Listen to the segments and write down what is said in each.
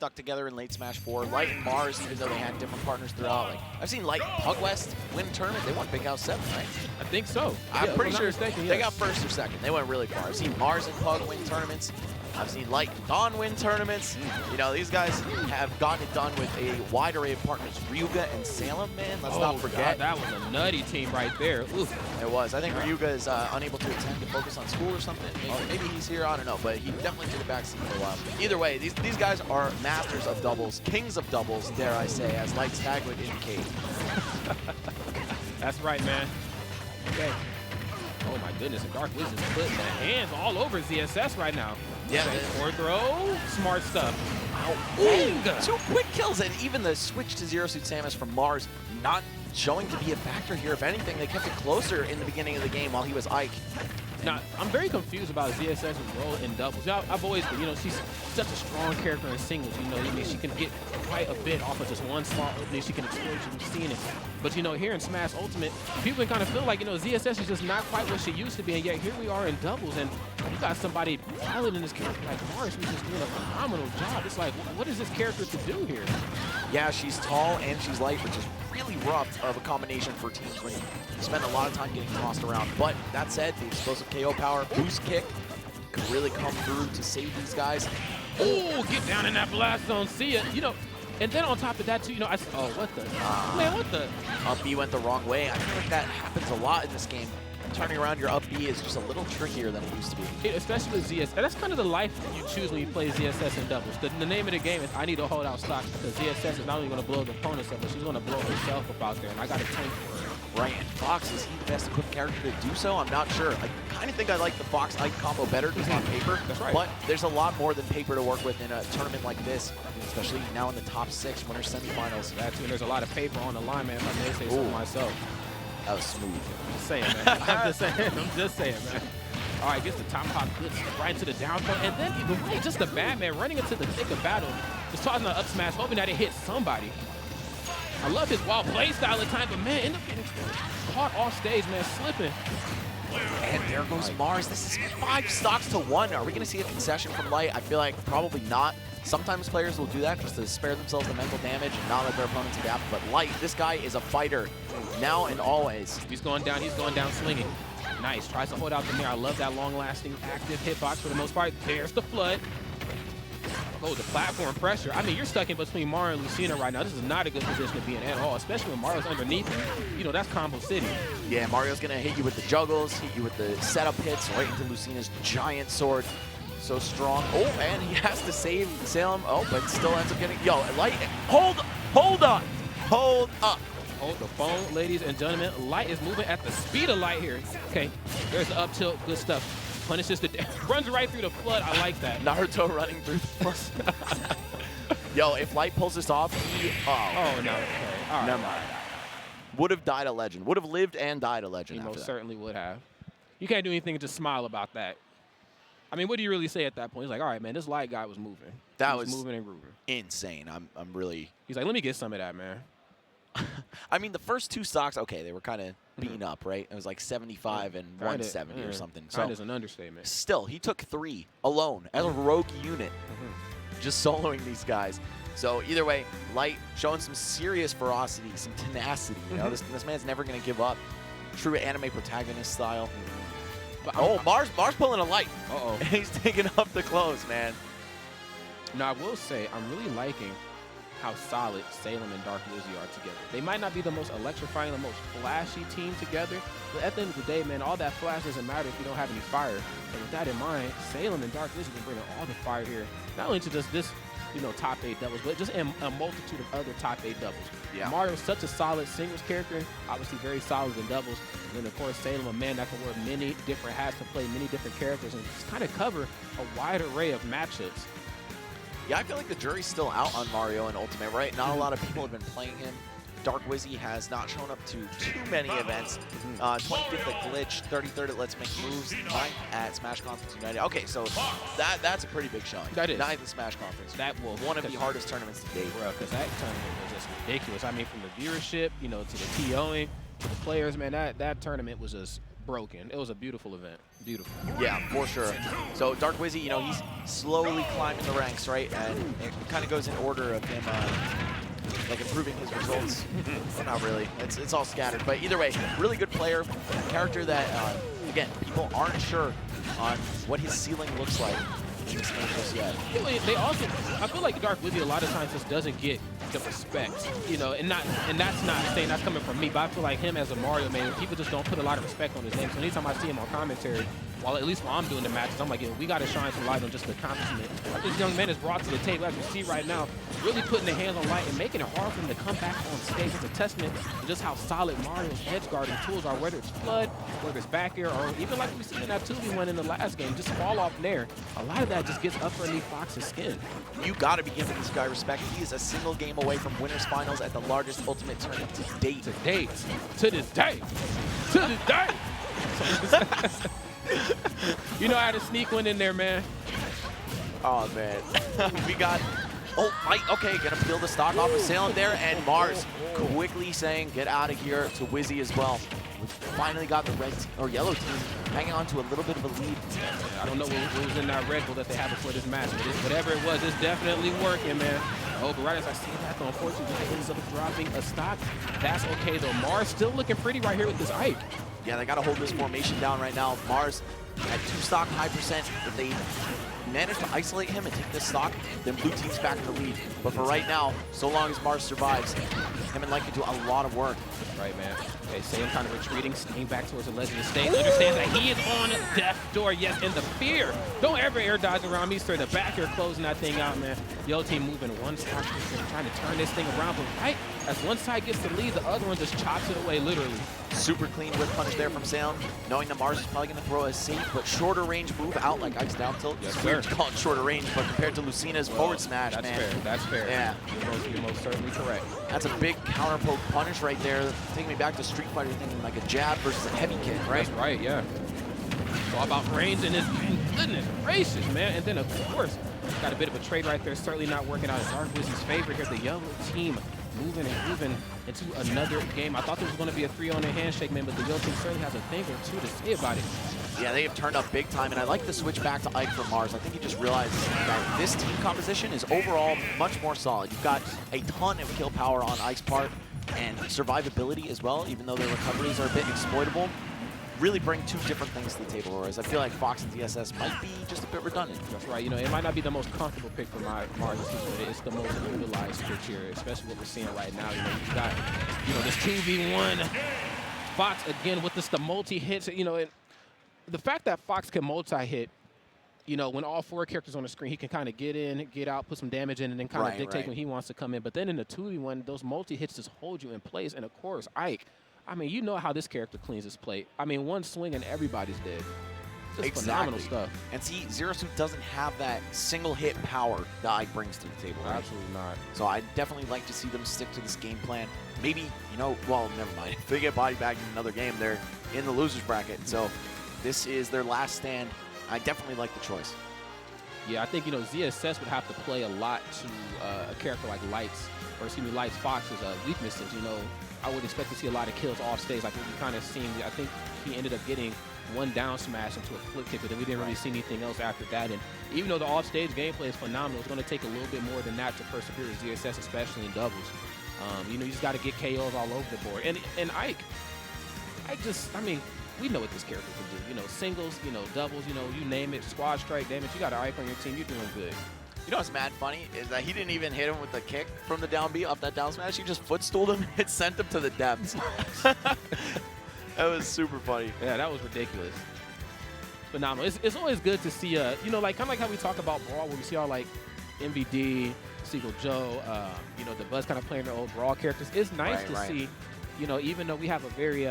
stuck together in late Smash 4. Light and Mars, even though they had different partners throughout. Like, I've seen Light and Pug West win a tournament. They won Big House 7, right? I think so. I'm pretty sure mistaken, they got first or second. They went really far. I've seen Mars and Pug win tournaments. I've seen Light and Dawn win tournaments. You know, these guys have gotten it done with a wide array of partners. Ryuga and Salem, man, let's not forget. God, that was a nutty team right there. Oof. It was. I think Ryuga is unable to attend to focus on school or something. Maybe he's here, I don't know, but he definitely took a backseat for a while. Either way, these guys are masters of doubles, kings of doubles, dare I say, as Light's tag would indicate. That's right, man. Okay. Oh my goodness, and Dark Wizzy's putting the hands all over ZSS right now. Yeah. Forward throw, smart stuff. Ooh, 2 quick kills, and even the switch to Zero Suit Samus from Mars not showing to be a factor here. If anything, they kept it closer in the beginning of the game while he was Ike. Now, I'm very confused about ZSS's role in doubles. You know, I've always been, you know, she's such a strong character in singles. You know, I mean, she can get quite a bit off of just one small opening. She can exploit you. We've seen it. But, you know, here in Smash Ultimate, people kind of feel like, you know, ZSS is just not quite what she used to be. And yet here we are in doubles. And you got somebody piloting this character like Mars who's just doing a phenomenal job. It's like, what is this character to do here? Yeah, she's tall and she's light, which is really rough of a combination for teams when you spend a lot of time getting tossed around. But that said, the explosive KO power, boost kick, could really come through to save these guys. Oh, get down in that blast zone. See ya. You know, and then on top of that, too, you know, oh, what the? Man, what the? Up B went the wrong way. I feel like that happens a lot in this game. Turning around your up B is just a little trickier than it used to be. Especially with ZSS. And that's kind of the life you choose when you play ZSS in doubles. The name of the game is I need to hold out stocks because ZSS is not only going to blow the opponents up, but she's going to blow herself up out there, and I got to tank for her. Right, and Fox, is he the best equipped character to do so? I'm not sure. I kind of think I like the Fox-Ike combo better just on paper. That's right. But there's a lot more than paper to work with in a tournament like this, especially now in the top 6 winner semifinals. That's when there's a lot of paper on the line, man, if I may say so myself. That was smooth. I'm just saying, man. I'm just saying, man. All right, gets the top hop, good right into the down throw, and then even right, just the Batman running into the thick of battle, just tossing the up smash, hoping that it hits somebody. I love his wild play style at times, but man, end up getting caught off stage, man, slipping. And there goes Mars. This is 5 stocks to 1. Are we going to see a concession from Light? I feel like probably not. Sometimes players will do that just to spare themselves the mental damage and not let their opponents adapt. But Light, this guy is a fighter now and always. He's going down swinging. Nice, tries to hold out the mirror. I love that long-lasting active hitbox for the most part. There's the flood. Oh, the platform pressure. I mean, you're stuck in between Mario and Lucina right now. This is not a good position to be in at all, especially when Mario's underneath him. You know, that's combo city. Yeah, Mario's going to hit you with the juggles, hit you with the setup hits right into Lucina's giant sword. So strong. Oh, and he has to save Salem. Oh, but still ends up getting... Yo, Light, hold up. Hold up. Hold the phone, ladies and gentlemen. Light is moving at the speed of light here. Okay, there's the up tilt. Good stuff. Punishes the... runs right through the flood. I like that. Naruto running through the flood. Yo, if Light pulls this off, he... Oh, no. Okay. All right. Never mind. Would have died a legend. Would have lived and died a legend. He most certainly would have. You can't do anything, just smile about that. I mean, what do you really say at that point? He's like, all right, man, this Light guy was moving. That was moving and grooving. Insane. I'm really... He's like, let me get some of that, man. I mean, the first 2 stocks, okay, they were kind of beaten up, right? It was like 75 and 170 or something. So that is an understatement. Still, he took 3 alone as a rogue unit, just soloing these guys. So either way, Light showing some serious ferocity, some tenacity. You know, this man's never going to give up. True anime protagonist style. But, Mars pulling a Light. He's taking up the close, man. Now, I will say, I'm really liking how solid Salem and Dark Wizzy are together. They might not be the most electrifying, the most flashy team together, but at the end of the day, man, all that flash doesn't matter if you don't have any fire. And with that in mind, Salem and Dark Wizzy can bring all the fire here, not only to just this, you know, top 8 doubles, but just in a multitude of other top 8 doubles. Yeah. Mario's such a solid singles character, obviously very solid in doubles. And then, of course, Salem, a man that can wear many different hats, to play many different characters, and just kind of cover a wide array of matchups. Yeah, I feel like the jury's still out on Mario in Ultimate, right? Not a lot of people have been playing him. Dark Wizzy has not shown up to too many events. 25th at Glitch, 33rd at Let's Make Moves, 9th at Smash Conference United. Okay, so that's a pretty big showing. That is. 9th at Smash Conference. That will one of the hardest tournaments to date. Bro, because that tournament was just ridiculous. I mean, from the viewership, you know, to the TOing, to the players, man, that tournament was just broken. It was a beautiful event. Beautiful. Yeah, for sure. So Dark Wizzy, you know, he's slowly climbing the ranks, right? And it kind of goes in order of him, like improving his results. Well, not really. It's all scattered. But either way, really good player, a character that, again, people aren't sure on what his ceiling looks like in this game just yet. They also, I feel like Dark Wizzy a lot of times just doesn't get the respect, you know, and that's not saying that's coming from me, but I feel like him as a Mario man, people just don't put a lot of respect on his name. So anytime I see him on commentary, at least while I'm doing the matches, I'm like, we got to shine some light on just the accomplishment that this young man is brought to the table, as you see right now, really putting the hands on light and making it hard for him to come back on stage. It's a testament to just how solid Mario's edge guarding tools are, whether it's Flood, whether it's back air, or even like we seen in that 2v1 in the last game, just fall off there. A lot of that just gets up underneath Fox's skin. You got to be giving this guy respect. He is a single game away from winners finals at the largest Ultimate tournament to date. To this day. You know, I had to sneak one in there, man. Oh, man. We got... Oh, Mike, okay, gonna peel the stock off of Salem there, and Mars quickly saying, get out of here to Wizzy as well. We finally got the red or yellow team hanging on to a little bit of a lead. I don't know what was in that Red Bull that they have before this match, but whatever it was, it's definitely working, man. Oh, but right as I see that, though, unfortunately, he ends up dropping a stock. That's okay, though. Mars still looking pretty right here with this Ike. Yeah, they got to hold this formation down right now. Mars at 2 stock, high percent. If they manage to isolate him and take this stock, then blue team's back in the lead. But for right now, so long as Mars survives, him and Light can do a lot of work. Right, man. Okay, Salem kind of retreating, staying back towards the ledge of the stage. Understands that he is on death's door. Yes, and the fear. Don't ever air dodge around me, sir. The back here closing that thing out, man. The other team moving one stock, trying to turn this thing around. But right as one side gets the lead, the other one just chops it away, literally. Super clean whip punch there from Salem, knowing that Mars is probably going to throw a safe but shorter range move out like Ike's down tilt. Yes, it's sir. weird to call it shorter range, but compared to Lucina's forward smash, that's man. Fair. That's fair. Yeah. You're most certainly correct. That's a big counter poke punish right there, taking me back to Street Fighter, thinking like a jab versus a heavy kick, right? That's right, yeah. It's all about range and this, goodness gracious, man. And then, of course, got a bit of a trade right there. Certainly not working out in Dark Wizzy's favor here. The yellow team moving and moving into another game. I thought there was going to be a 3-on-1 handshake, man, but the yellow team certainly has a thing or two to say about it. Yeah, they have turned up big time, and I like the switch back to Ike from Mars. I think he just realized that this team composition is overall much more solid. You've got a ton of kill power on Ike's part, and survivability as well, even though their recoveries are a bit exploitable. Really bring two different things to the table, whereas I feel like Fox and DSS might be just a bit redundant. That's right. You know, it might not be the most comfortable pick for Mars, but it's the most utilized pick here, especially what we're seeing right now. You know, you've got, you know, this 2v1. Fox, again, with the multi-hits, you know, the fact that Fox can multi-hit, you know, when all 4 characters on the screen, he can kind of get in, get out, put some damage in, and then kind of dictate when he wants to come in. But then in the 2v1, those multi-hits just hold you in place. And, of course, Ike, I mean, you know how this character cleans his plate. I mean, one swing and everybody's dead. Just phenomenal stuff. And see, Zero Suit doesn't have that single hit power that Ike brings to the table. Right? Absolutely not. So I'd definitely like to see them stick to this game plan. Maybe, you know, well, never mind. If they get body bagged in another game, they're in the loser's bracket. So this is their last stand. I definitely like the choice. Yeah, I think, you know, ZSS would have to play a lot to a character like Light's Fox's weaknesses. You know, I would expect to see a lot of kills off stage, like what we kind of seen. I think he ended up getting one down smash into a flip kick, but then we didn't really see anything else after that. And even though the off-stage gameplay is phenomenal, it's going to take a little bit more than that to persevere with ZSS, especially in doubles. You know, you just got to get KOs all over the board. And Ike, I mean, we know what this character can do. You know, singles, you know, doubles, you know, you name it, squad strike damage. You got an Ike on your team, you're doing good. You know what's mad funny is that he didn't even hit him with the kick from the down B off that down smash. He just footstooled him. It sent him to the depths. That was super funny. Yeah, that was ridiculous. Phenomenal. It's always good to see, you know, like kind of like how we talk about Brawl, where we see all like MVD, Seagull Joe, you know, the Buzz kind of playing their old Brawl characters. It's nice to see, you know, even though we have a very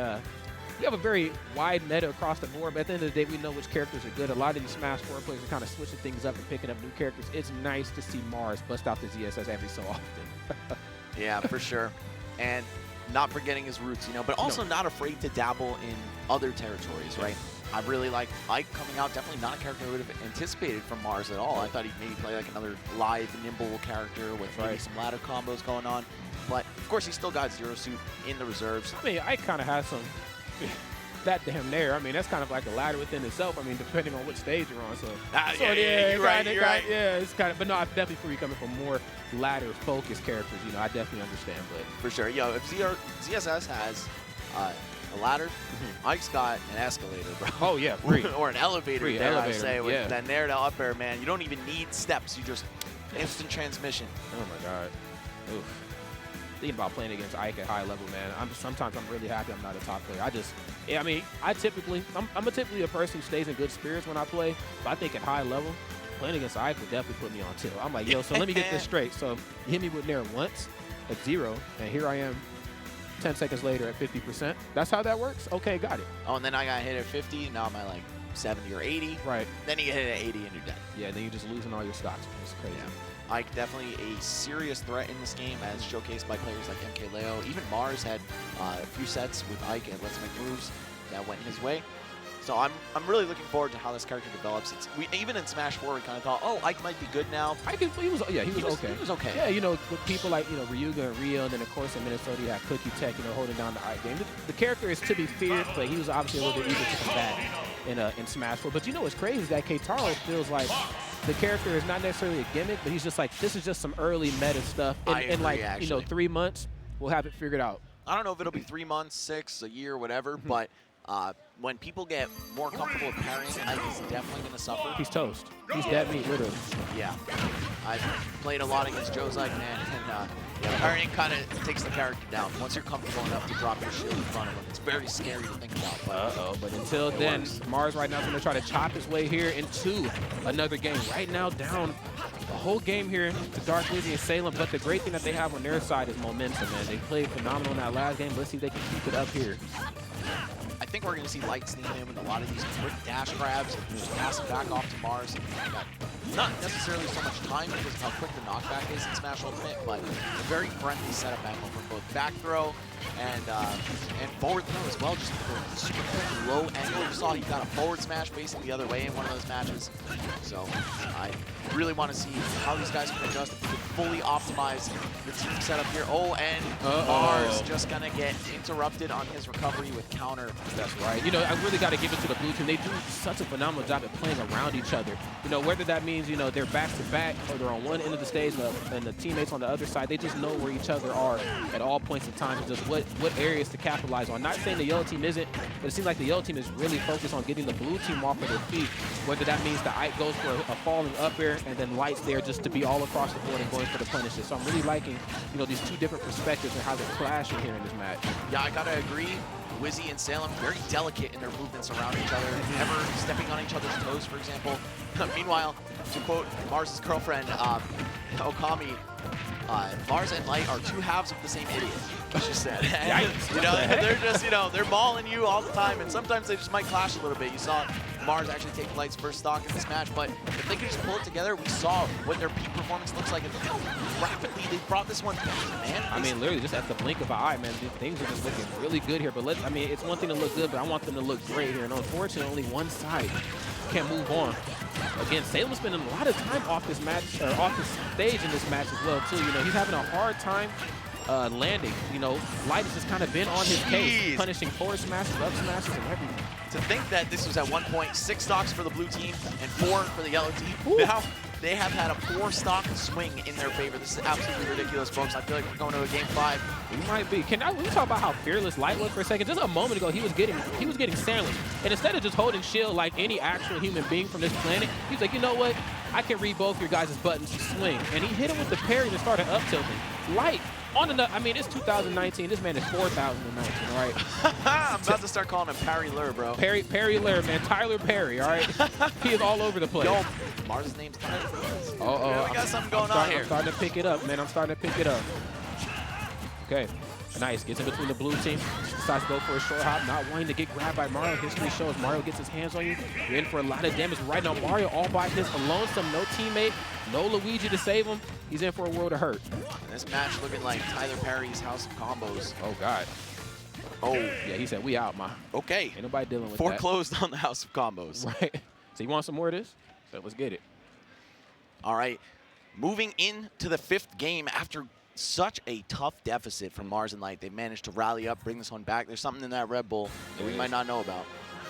wide meta across the board, but at the end of the day, we know which characters are good. A lot of these Smash 4 players are kind of switching things up and picking up new characters. It's nice to see Mars bust out the ZSS every so often. Yeah, for sure. And not forgetting his roots, you know, but also not afraid to dabble in other territories, right? I really like Ike coming out. Definitely not a character I would have anticipated from Mars at all. I thought he'd maybe play like another lithe, nimble character with maybe some ladder combos going on. But, of course, he still got Zero Suit in the reserves. I mean, Ike kind of has some... that damn near. I mean, that's kind of like a ladder within itself. I mean, depending on which stage you're on. So, you're right. Yeah, it's kind of. But no, I definitely feel you coming from more ladder-focused characters. You know, I definitely understand. But for sure, yo, if ZSS has a ladder, Ike's got an escalator, bro. Oh yeah, free. Or an elevator. Free dare elevator. I say, with yeah. that nair to up air, man. You don't even need steps. You just instant transmission. Oh my God. Oof. Thinking about playing against Ike at high level, man. Sometimes I'm really happy I'm not a top player. I mean, I'm typically a person who stays in good spirits when I play, but I think at high level, playing against Ike would definitely put me on tilt. I'm like, yo, so let me get this straight. So you hit me with nair once at 0, and here I am 10 seconds later at 50%. That's how that works? Okay, got it. Oh, and then I got hit at 50. Now I'm at like 70 or 80. Right. Then you get hit at 80 and you're dead. Yeah, then you're just losing all your stocks. It's crazy. Yeah. Ike definitely a serious threat in this game, as showcased by players like MK Leo. Even Mars had a few sets with Ike and Let's Make Moves that went his way. So I'm really looking forward to how this character develops. Even in Smash 4, we kind of thought, oh, Ike might be good now. He was okay. He was okay. Yeah, you know, with people like, you know, Ryuga and Rio, and then of course in Minnesota you had Cookie Tech, you know, holding down the Ike game. The character is to be feared, but he was obviously a little bit easier to combat in Smash 4. But you know what's crazy is that Keitaro feels like the character is not necessarily a gimmick, but he's just like, this is just some early meta stuff. In like, actually. you know, 3 months, we'll have it figured out. I don't know if it'll be 3 months, 6, a year, whatever, but when people get more comfortable with parrying, Ike is definitely going to suffer. He's toast. He's dead meat, literally. Yeah. I've played a lot against Joe's Ike, man, and parrying kind of takes the character down. Once you're comfortable enough to drop your shield in front of him, it's very scary to think about. But until then, Mars right now is going to try to chop his way here into another game. Right now, down the whole game here to Dark Wizzy and Salem. But the great thing that they have on their side is momentum, man. They played phenomenal in that last game. Let's see if they can keep it up here. I think we're going to see Light sneak him with a lot of these quick dash grabs and just pass it back off to Mars. Not necessarily so much time because of how quick the knockback is in Smash Ultimate, but a very friendly setup angle from both back throw and forward throw as well. Just a super quick low angle. You saw he got a forward smash facing the other way in one of those matches. So I really want to see how these guys can adjust if they can fully optimize the team setup here. Oh, and Mars just going to get interrupted on his recovery with counter. That's right. You know, I really got to give it to the blue team. They do such a phenomenal job at playing around each other. You know, whether that means, you know, they're back to back or they're on one end of the stage and the teammates on the other side, they just know where each other are at all points in time and just what areas to capitalize on. Not saying the yellow team isn't, but it seems like the yellow team is really focused on getting the blue team off of their feet, whether that means the Ike goes for a falling up air and then Light's there just to be all across the board and going for the punishes. So I'm really liking, you know, these two different perspectives and how they're clashing here in this match. Yeah, I gotta agree. Wizzy and Salem, very delicate in their movements around each other, never stepping on each other's toes, for example. Meanwhile, to quote Mars' girlfriend, Okami, Mars and Light are two halves of the same idiot, she said. And, you know, they're just, you know, they're mauling you all the time, and sometimes they just might clash a little bit. You saw Mars actually take Light's first stock in this match, but if they could just pull it together, we saw what their peak performance looks like and how rapidly they brought this one down, man. I mean, literally just at the blink of an eye, man, things are just looking really good here. But I mean, it's one thing to look good, but I want them to look great here. And unfortunately, one side can't move on. Again, Salem was spending a lot of time off this match, or off the stage in this match as well, too. You know, he's having a hard time landing. You know, Light has just kind of been on his case, punishing forward smashes, up smashes, and everything. To think that this was at one point 6 stocks for the blue team and 4 for the yellow team. Ooh. Now they have had a 4-stock swing in their favor. This is absolutely ridiculous, folks. I feel like we're going to a game 5. We might be. Can we talk about how fearless Light was for a second? Just a moment ago, he was getting sandwiched, and instead of just holding shield like any actual human being from this planet, he's like, you know what? I can read both your guys' buttons to swing, and he hit him with the parry and started up tilting. Light. I mean, it's 2019. This man is 4019, all right? I'm about to start calling him Parry Lur, bro. Parry Lur, man. Tyler Perry, all right? He is all over the place. Yo, Mars' name's Tyler. We got something going on here. I'm starting to pick it up, man. I'm starting to pick it up. Okay. Nice. Gets in between the blue team. Decides to go for a short hop. Not wanting to get grabbed by Mario. History shows Mario gets his hands on you. You're in for a lot of damage. Right now, Mario all by his alone. No teammate. No Luigi to save him. He's in for a world of hurt. And this match looking like Tyler Perry's House of Combos. Oh, God. Oh. Yeah, he said, we out, ma. Okay. Ain't nobody dealing with Foreclosed on the House of Combos. Right. So you want some more of this? So let's get it. All right. Moving into the 5th game after such a tough deficit from Mars and Light. They've managed to rally up, bring this one back. There's something in that Red Bull that we might not know about.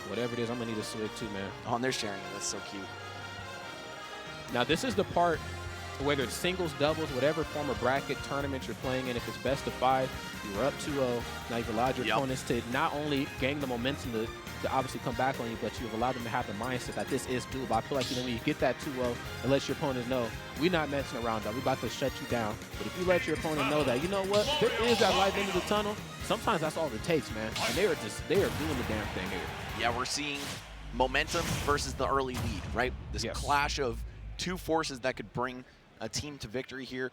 Whatever it is, I'm going to need a swig too, man. Oh, and they're sharing it. That's so cute. Now, this is the part, whether it's singles, doubles, whatever form of bracket tournament you're playing in, if it's best of 5, you're up 2-0. Now you've allowed your opponents to not only gain the momentum to obviously come back on you, but you've allowed them to have the mindset that this is doable. I feel like, when you get that 2-0, it lets your opponent know, we're not messing around, though. We're about to shut you down. But if you let your opponent know that, you know what, there is that light end of the tunnel, sometimes that's all it takes, man. And they are doing the damn thing here. Yeah, we're seeing momentum versus the early lead, right? This clash of two forces that could bring a team to victory here.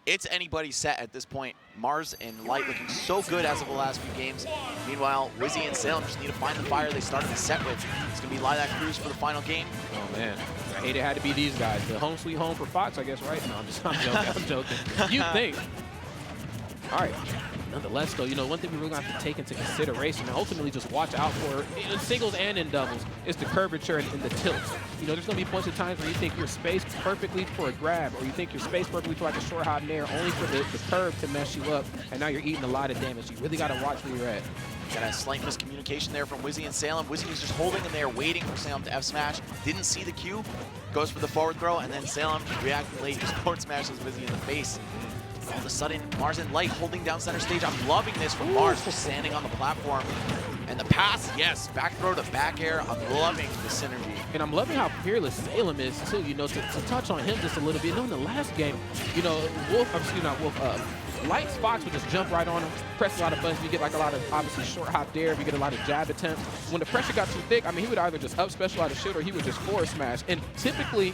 It's anybody's set at this point. Mars and Light looking so good as of the last few games. Meanwhile, Wizzy and Salem just need to find the fire they started the set with. It's going to be Lilac Cruz for the final game. Oh, man. I hate it had to be these guys. The home sweet home for Fox, I guess, right? No, I'm joking. I'm joking. You think. All right. Nonetheless, though, one thing we really have to take into consideration and ultimately just watch out for in singles and in doubles is the curvature and the tilt. There's going to be a bunch of times where you think you're spaced perfectly for a grab, or you think you're spaced perfectly for like a short hop nair, only for the curve to mess you up, and now you're eating a lot of damage. You really got to watch where you're at. Got a slight miscommunication there from Wizzy and Salem. Wizzy was just holding in there, waiting for Salem to F-smash. Didn't see the cue, goes for the forward throw, and then Salem reacting late, just forward smashes Wizzy in the face. All of a sudden, Mars and Light holding down center stage. I'm loving this from Mars, just standing on the platform. And the pass, yes, back throw to back air. I'm loving the synergy. And I'm loving how fearless Salem is, too. To touch on him just a little bit. In the last game, Light's Fox would just jump right on him, press a lot of buttons. You get like a lot of, obviously, short hop there. You get a lot of jab attempts. When the pressure got too thick, he would either just up special out of shield or he would just forward smash. And typically,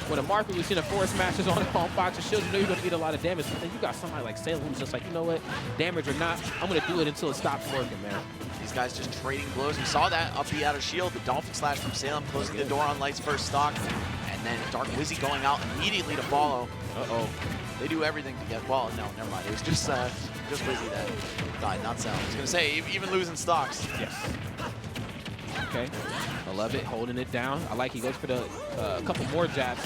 when a marker was seeing a forward smashes on Fox's shield, you're going to eat a lot of damage. But then you got somebody like Salem who's just like, you know what, damage or not, I'm going to do it until it stops working, man. These guys just trading blows. We saw that up the out of shield, the Dolphin Slash from Salem closing the door on Light's first stock. And then Dark Wizzy going out immediately to follow. Uh-oh. They do everything to get, well, no, never mind. It was just Wizzy that died, not Salem. I was going to say, even losing stocks. Yes. Okay. I love it, holding it down. I like he goes for the couple more jabs.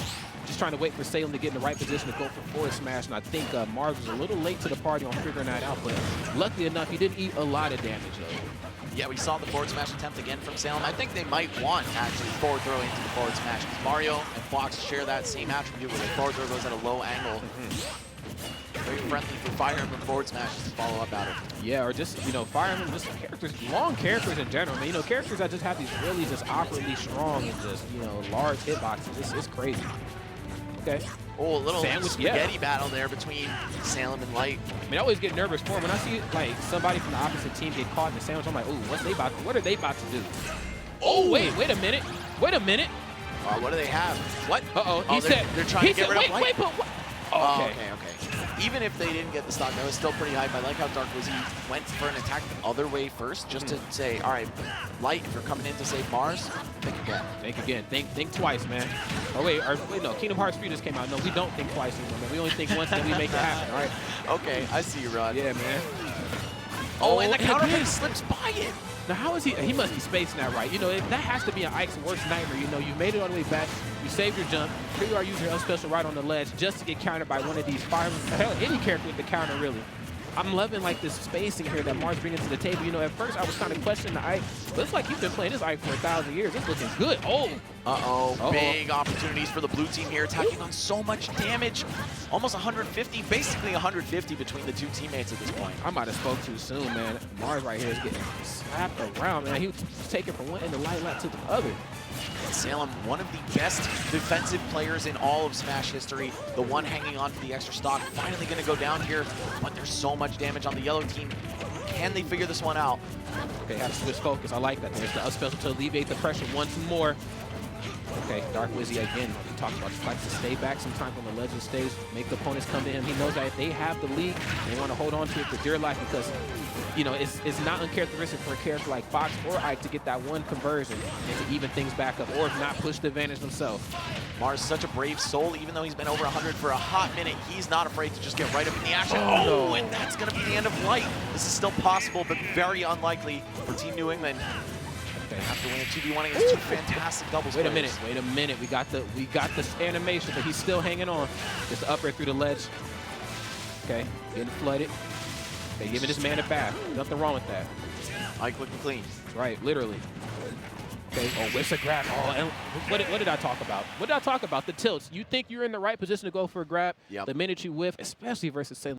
Just trying to wait for Salem to get in the right position to go for forward smash. And I think Mars was a little late to the party on figuring that out. But luckily enough, he didn't eat a lot of damage, though. Yeah, we saw the forward smash attempt again from Salem. I think they might want, actually, forward throw into the forward smash. Because Mario and Fox share that same attribute where the forward throw goes at a low angle. Very friendly for Fire Emblem forward smashes to follow up at it. Yeah, or just, Fire Emblem, just characters, long characters in general. Characters that just have these really just awkwardly strong and just, large hitboxes. It's crazy. Okay. Oh, a little spaghetti battle there between Salem and Light. I always get nervous for when I see somebody from the opposite team get caught in the sandwich. I'm like, ooh, what are they about to do? Oh, wait a minute. Wait a minute. What do they have? What? Uh-oh. They're trying to get rid of Light. Oh, okay. Even if they didn't get the stock, that was still pretty hype. I like how Dark Wizzy went for an attack the other way first, just to say, all right, Light, if you're coming in to save Mars, think again. Think again. Think twice, man. Oh, wait, no, Kingdom Hearts 3 just came out. No, we don't think twice anymore, man. We only think once, then we make it happen, all right? Okay, I see you, Rod. Yeah, man. Oh, and the counterpick slips by it. Now, how is he must be spacing that right. That has to be an Ike's worst nightmare. You made it all the way back. You saved your jump. Here you are using your special right on the ledge just to get countered by one of these firemen. Hell, any character with the counter, really. I'm loving this spacing here that Mars bringing to the table. At first I was kind of questioning the Ike, but it's like you've been playing this Ike for 1,000 years. It's looking good. Oh. Big opportunities for the blue team here, attacking on so much damage. Almost 150, basically 150 between the two teammates at this point. I might have spoke too soon, man. Mars right here is getting slapped around, man. He was taking from one end of Light to the other. Salem, one of the best defensive players in all of Smash history. The one hanging on to the extra stock. Finally going to go down here, but there's so much damage on the yellow team. Can they figure this one out? Okay, have to switch focus. I like that. There's the up special to alleviate the pressure once more. Okay, Dark Wizzy again. We talked about he likes to stay back sometimes on the legend stage, make the opponents come to him. He knows that if they have the lead, they want to hold on to it for dear life because, it's not uncharacteristic for a character like Fox or Ike to get that one conversion and to even things back up, or if not, push the advantage themselves. Mars is such a brave soul. Even though he's been over 100 for a hot minute, he's not afraid to just get right up in the action. Oh, and that's going to be the end of Light. This is still possible, but very unlikely for Team New England. They have to win a 2v1 against two fantastic doubles. Wait a minute. We got the animation, but he's still hanging on. Just up right through the ledge. Okay, getting flooded. They giving this man a bath. Nothing wrong with that. Ike looking clean. Right, literally. Okay, oh, whips a grab. Oh, and what did I talk about? What did I talk about? The tilts. You think you're in the right position to go for a grab. Yep. The minute you whiff, especially versus Salem.